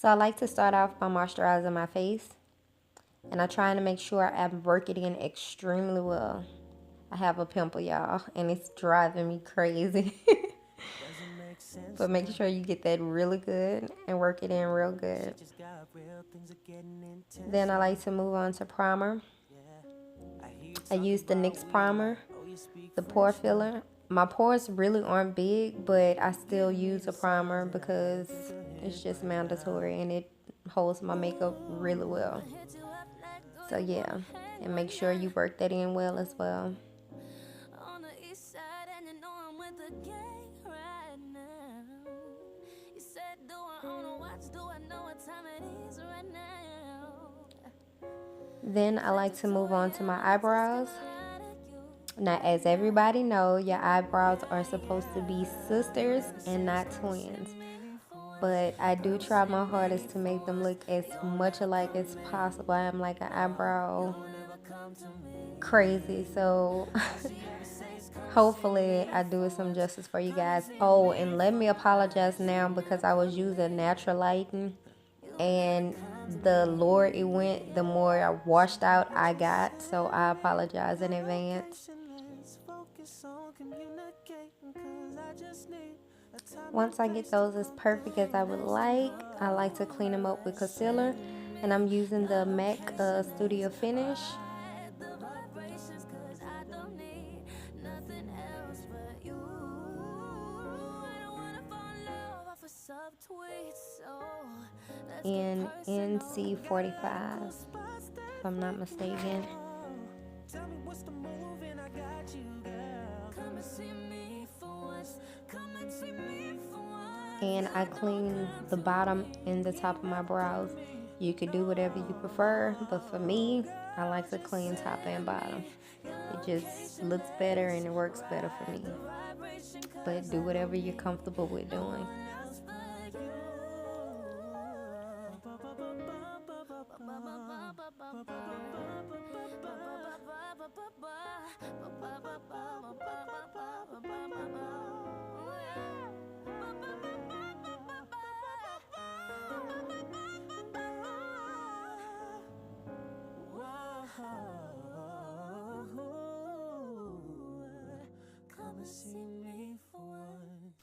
So I like to start off by moisturizing my face. And I try to make sure I work it in extremely well. I have a pimple, y'all, and it's driving me crazy. But make sure you get that really good and work it in real good. Then I like to move on to primer. I use the NYX primer, the pore filler. My pores really aren't big, but I still use a primer because it's just mandatory and it holds my makeup really well. So yeah, and make sure you work that in well as well. Then I like to move on to my eyebrows. Now, as everybody know, your eyebrows are supposed to be sisters and not twins. But I do try my hardest to make them look as much alike as possible. I am like an eyebrow crazy, so hopefully I do some justice for you guys. Oh, and let me apologize now because I was using natural lighting, and the lower it went, the more washed out I got, so I apologize in advance. Once I get those as perfect as I would like, I like to clean them up with concealer, and I'm using the MAC Studio Finish. In NC45, if I'm not mistaken. And I clean the bottom and the top of my brows. You could do whatever you prefer, but for me, I like to clean top and bottom. It just looks better and it works better for me. But do whatever you're comfortable with doing.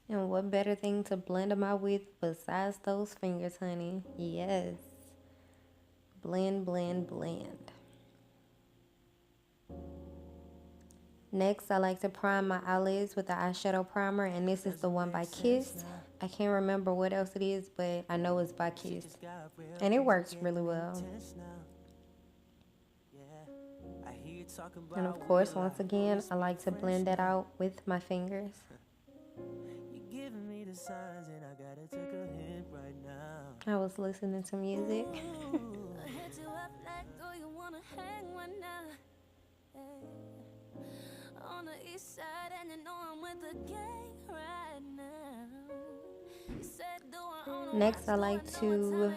And what better thing to blend them out with besides those fingers, honey? Yes. Blend, blend, blend. Next, I like to prime my eyelids with the eyeshadow primer, and this is the one by Kiss. I can't remember what else it is, but I know it's by Kiss. And it works really well. And of course, once again, I like to blend that out with my fingers. I was listening to music. Next, I like to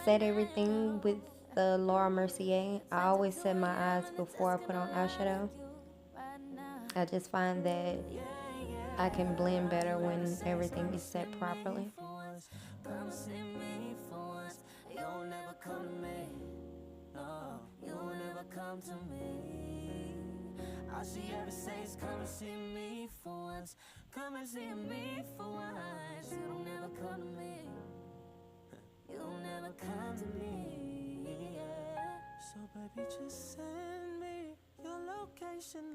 set everything with the Laura Mercier. I always set my eyes before I put on eyeshadow. I just find that I can blend better when everything is set properly. All she ever says, come and see me for once. Come and see me for once. You don't ever come to me. You don't ever come to me. So baby, just send me your location.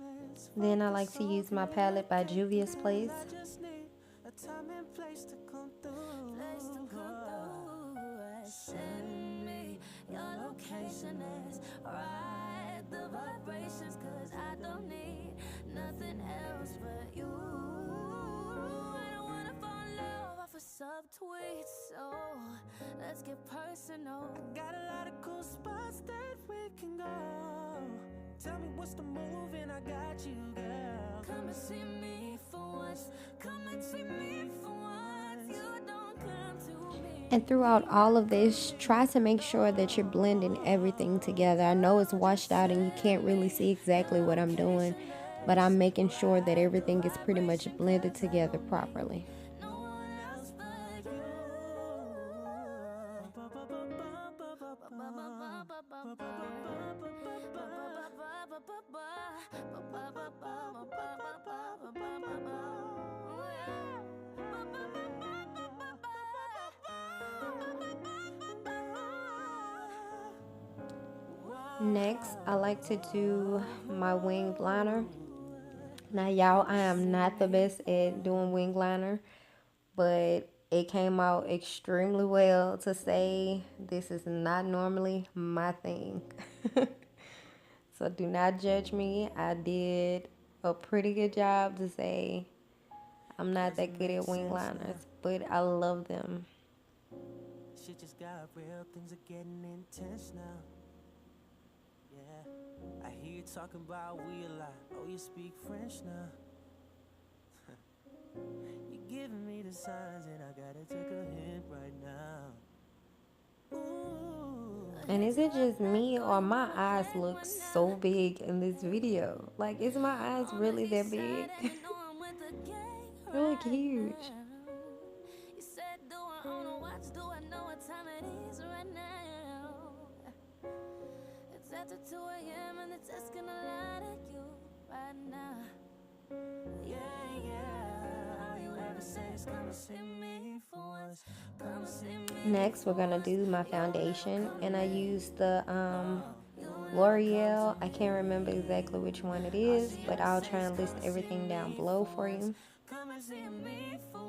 Then I like to use my palette by Juvia's Place. I just need a time and place to come through. Send me your location. Let's ride the vibrations, cause I don't need nothing else but you. I don't wanna fall in love off a subtweet, so let's get personal. Got a lot of cool spots that we can go. Tell me what's the move and I got you, girl. Come and see me for once. Come and see me for once. You don't come to me. And throughout all of this, try to make sure that you're blending everything together. I know it's washed out and you can't really see exactly what I'm doing, but I'm making sure that everything is pretty much blended together properly. Next, I like to do my winged liner. Now, y'all, I am not the best at doing wing liner, but it came out extremely well to say this is not normally my thing. So do not judge me. I did a pretty good job to say I'm not that good at wing liners, but I love them. Shit just got real, things are getting intense now. Yeah, I hear you talking about we a lot. Oh, you speak French now. You giving me the signs, and I gotta take a hint right now. Ooh. And is it just me or my eyes look so big in this video? Like, is my eyes really that big? They look huge. You said, do I own a watch? Do I know what time it is right now? It's after 2 a.m. and the test's gonna lie to you right now. Yeah, yeah. All you ever say is come and see me for once. Come and see me. Next, we're gonna do my foundation, and I use the L'Oreal. I can't remember exactly which one it is, but I'll try and list everything down below for you.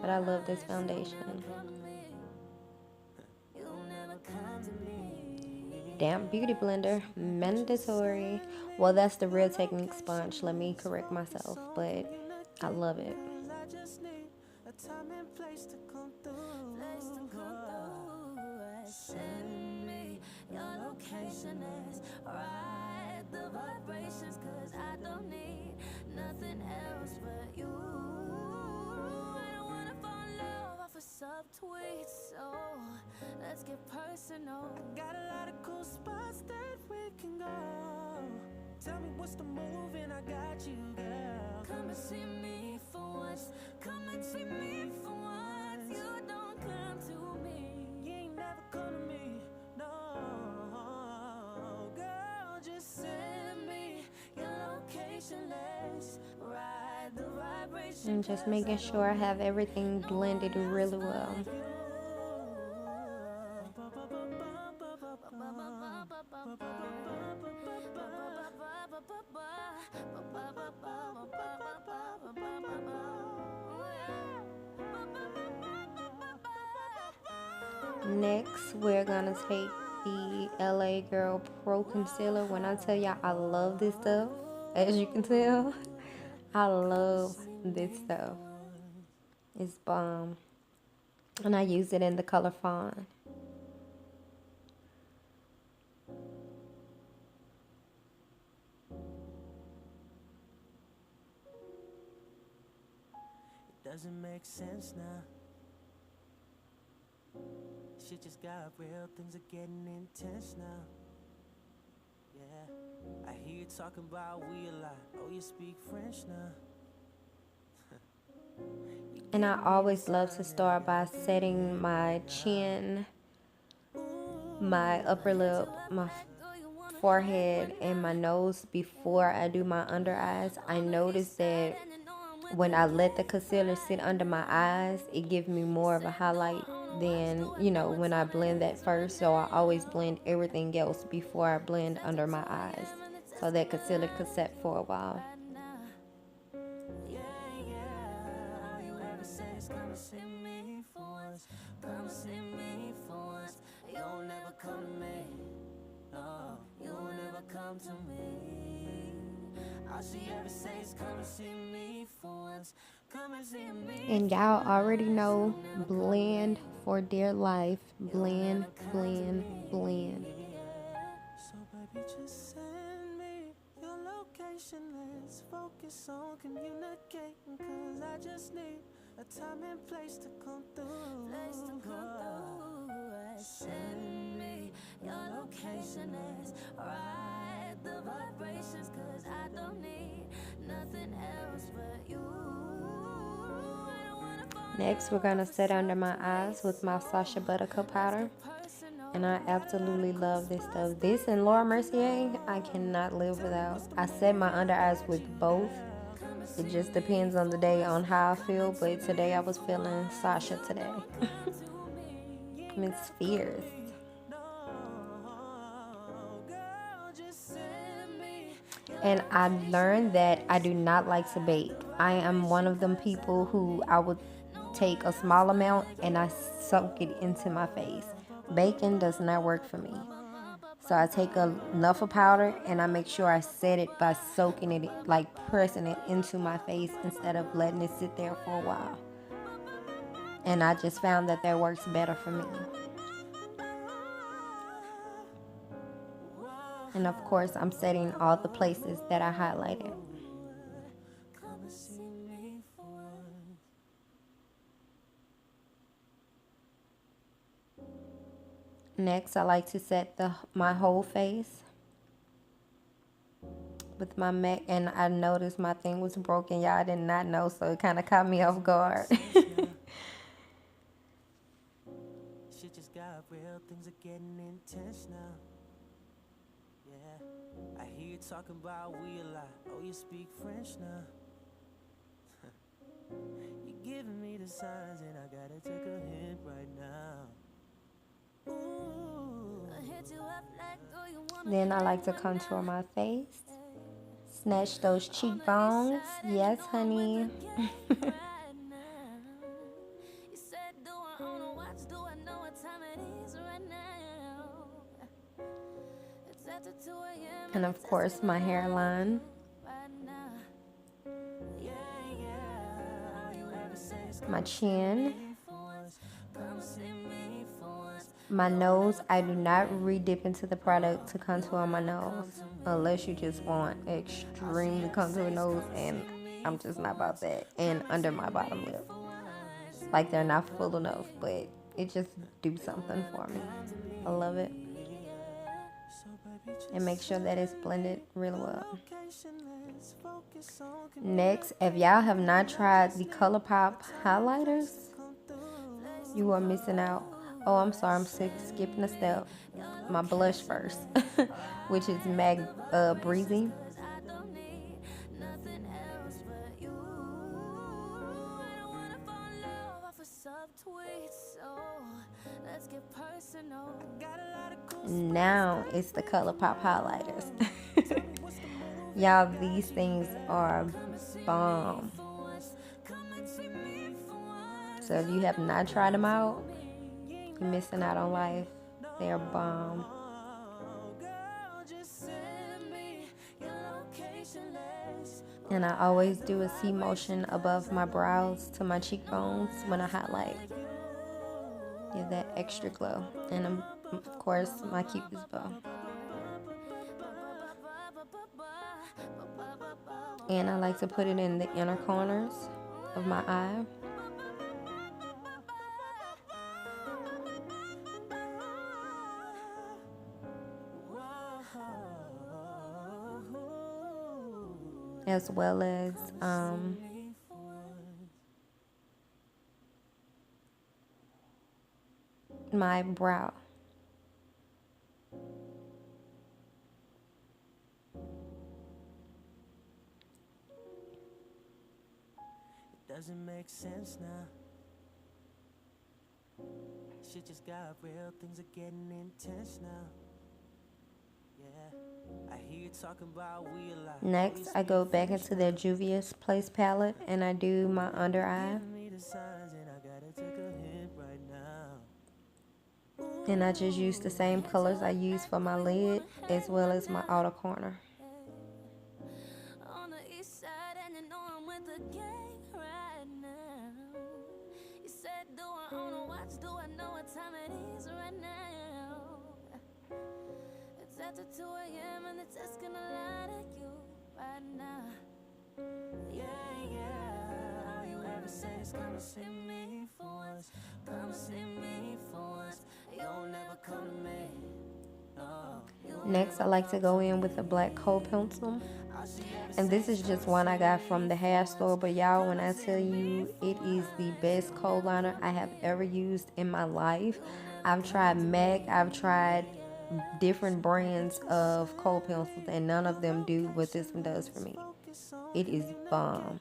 But I love this foundation. Damp Beauty Blender, mandatory. Well, that's the Real Technique sponge. Let me correct myself, but I love it. Send me your location is right the vibrations, cause I don't need nothing else but you. I don't wanna fall in love off a subtweet, so let's get personal. Got a lot of cool spots that we can go. Tell me what's the move and I got you, girl. Come and see me for once. Come and see me for once. You don't come to me. You ain't never come to me. No, girl, just send me your location. Let's ride the vibration. And just making sure I have everything blended really well. Next, we're gonna take the LA Girl Pro Concealer. When I tell y'all I love this stuff, as you can tell, I love this stuff. It's bomb. And I use it in the color Fawn. It doesn't make sense now. Shit just got real, things are getting intense now. Yeah, I hear you talking about we a lot. Oh, you speak French now. And I always love to start by setting my chin, my upper lip, my forehead, and my nose before I do my under eyes. I notice that when I let the concealer sit under my eyes, it gives me more of a highlight than, you know, when I blend that first. So I always blend everything else before I blend under my eyes, so that concealer could set for a while. To me, all she ever says, come and see me for once. Come and see me. And y'all already know, blend for dear life. Blend, blend, blend. So baby, just send me your location. Let's focus on communicating, cause I just need a time and place to come through. Send me your location is right the vibrations, cause I don't need nothing else but you. Next, we're going to set under my eyes with my Sacha Buttercup powder. And I absolutely love this stuff. This and Laura Mercier, I cannot live without. I set my under eyes with both. It just depends on the day on how I feel. But today I was feeling Sacha today. Miss Fierce. And I learned that I do not like to bake. I am one of them people who I would take a small amount and I soak it into my face. Baking does not work for me. So I take enough of powder and I make sure I set it by soaking it, like pressing it into my face instead of letting it sit there for a while. And I just found that that works better for me. And of course, I'm setting all the places that I highlighted. Next, I like to set my whole face with my MAC, and I noticed my thing was broken. Y'all, I did not know, so it kind of caught me off guard. Shit just got real, things are getting intense now. Yeah, I hear you talking about we a lot. Oh, you speak French now. You giving me the signs, and I gotta take a hint right now. Then I like to contour my face. Snatch those cheekbones. Yes, honey. And of course, my hairline. My chin. My nose, I do not re-dip into the product to contour my nose unless you just want extremely contour nose, and I'm just not about that. And under my bottom lip, like they're not full enough, but it just do something for me. I love it. And make sure that it's blended really well. Next, if y'all have not tried the ColourPop highlighters, you are missing out. Oh, I'm sorry, I'm skipping a step. My blush first, which is Mag Breezy. Now it's the ColourPop highlighters. Y'all, these things are bomb. So if you have not tried them out, you're missing out on life. They are bomb. And I always do a C motion above my brows to my cheekbones when I highlight. Give that extra glow. And of course, my Cupid's bow. And I like to put it in the inner corners of my eye. As well as my brow. It doesn't make sense now. Shit just got real, things are getting intense now. Yeah, I hear you talking about we a lot. Next, I go back into the Juvia's Place palette and I do my under eye. And I just use the same colors I use for my lid as well as my outer corner. After 2 a.m. and it's asking a lot of you right now. Yeah, yeah. All you ever say is come and see me for once. Come and see me for once. You'll never come to me. Next, I like to go in with a black kohl pencil. And this is just one I got from the hair store. But y'all, when I tell you it is the best kohl liner I have ever used in my life. I've tried MAC. I've tried different brands of kohl pencils, and none of them do what this one does for me. It is bomb.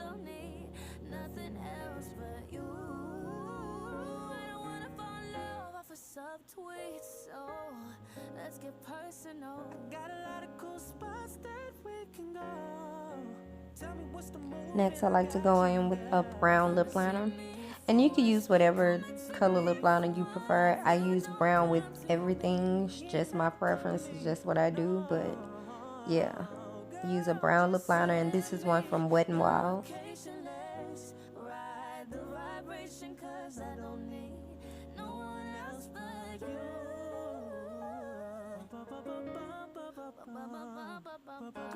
don't need nothing else but you. I don't wanna fall in love off a subtweet, so let's get personal. Got a lot of cool spots that we can go. Tell me what's the move. Next, I like to go in with a brown lip liner. And you can use whatever color lip liner you prefer. I use brown with everything. It's just my preference. It's just what I do. But yeah, use a brown lip liner. And this is one from Wet n Wild. Ride the vibration, 'cause I don't need no one else but you.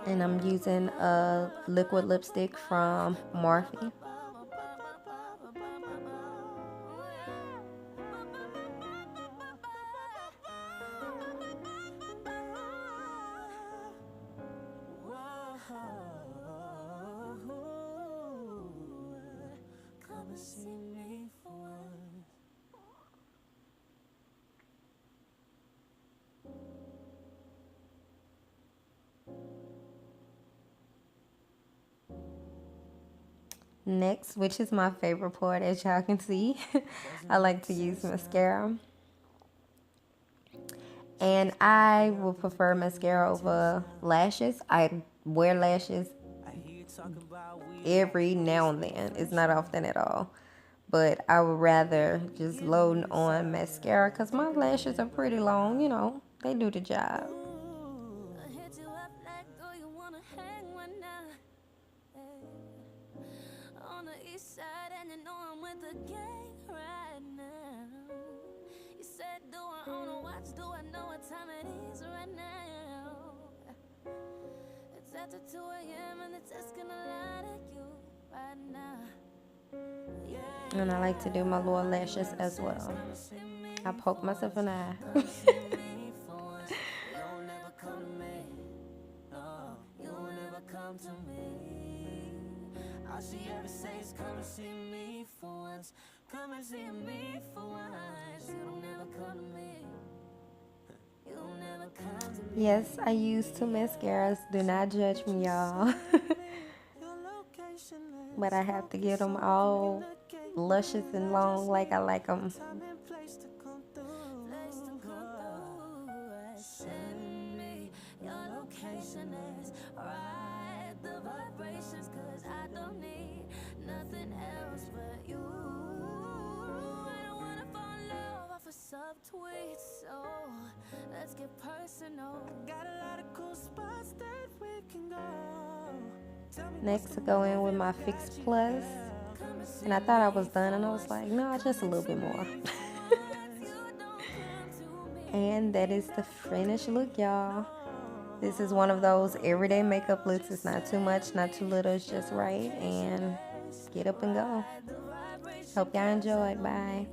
And I'm using a liquid lipstick from Morphe. Come and see me for once. Next, which is my favorite part, as y'all can see, I like to use mascara. And I will prefer mascara over lashes. I wear lashes every now and then. It's not often at all. But I would rather just load on mascara because my lashes are pretty long, you know. They do the job. I hit you up like, do you wanna hang one night? On the east side, and you know I'm with the gang right now. You said, do I own a watch? Do I know what time it is right now? It's after 2 a.m. and it's just gonna lie to you right now. Yeah. And I like to do my lower lashes as well. I poke myself in the eye. You'll never come to me. No, you'll never come to me. All she ever says, come and see me for once. Come and see me for once. You'll never come to me. You'll never come to me. Yes, I use 2 mascaras. Do not judge me, y'all. But I have to get them all luscious and long like I like them. Send me your location is right. The vibrations, 'cause I don't need nothing else but you. I don't wanna fall in love off a subtweet, so let's get personal. Got a lot of cool spots that we can go. Next, to go in with my Fix Plus. And I thought I was done, and I was like, no, just a little bit more. And that is the finished look, y'all. This is one of those everyday makeup looks. It's not too much, not too little. It's just right. And get up and go. Hope y'all enjoyed. Bye.